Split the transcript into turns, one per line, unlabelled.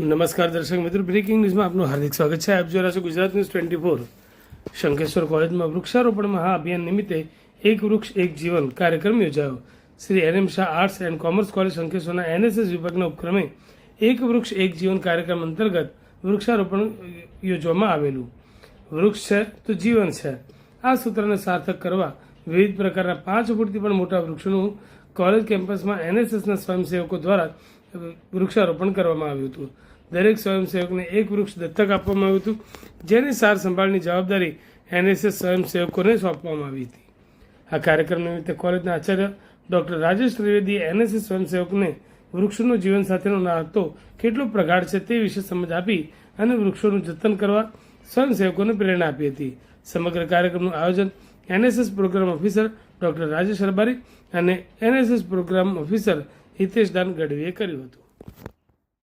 નમસ્કાર દર્શક મિત્રો, બ્રેકિંગ ન્યૂઝમાં આપનું હાર્દિક સ્વાગત છે. આપ જોઈ રહ્યા છો ગુજરાત ન્યૂઝ 24. શંખેશ્વર કોલેજમાં વૃક્ષારોપણ મહાઅભિયાન નિમિત્તે એક વૃક્ષ એક જીવન કાર્યક્રમ યોજાયો. Shri N M Shah arts and commerce college શંખેશ્વરના એનએસએસ વિભાગના ઉપક્રમે એક વૃક્ષ એક જીવન કાર્યક્રમ અંતર્ગત વૃક્ષારોપણ યોજવામાં આવેલું. વૃક્ષ છે તો જીવન છે, આ સૂત્રને સાર્થક કરવા વિવિધ પ્રકારના 5 ફૂટથી પણ મોટા વૃક્ષોનું કોલેજ કેમ્પસમાં એનએસએસના સ્વયંસેવકો દ્વારા વૃક્ષારોપણ કરવામાં આવ્યું હતું. દરેક સ્વયંસેવકને એક વૃક્ષ દત્તક આપવામાં આવ્યું હતું, જેની સાર સંભાળની જવાબદારી એનએસએસ સ્વયંસેવકોને સોંપવામાં આવી હતી. આ કાર્યક્રમ નિમિત્તે કોલેજના આચાર્ય ડૉક્ટર રાજેશ ત્રિવેદીએ એનએસએસ સ્વયંસેવકને વૃક્ષોનું જીવન સાથેનો નાતો કેટલો પ્રગાઢ છે તે વિશે સમજ આપી અને વૃક્ષોનું જતન કરવા સ્વયંસેવકોને પ્રેરણા આપી હતી. સમગ્ર કાર્યક્રમનું આયોજન NSS programme officer doctor Rajesh Rabari અને એનએસએસ પ્રોગ્રામ ઓફિસર હિતેશ દાન ગઢવીએ કર્યું હતું.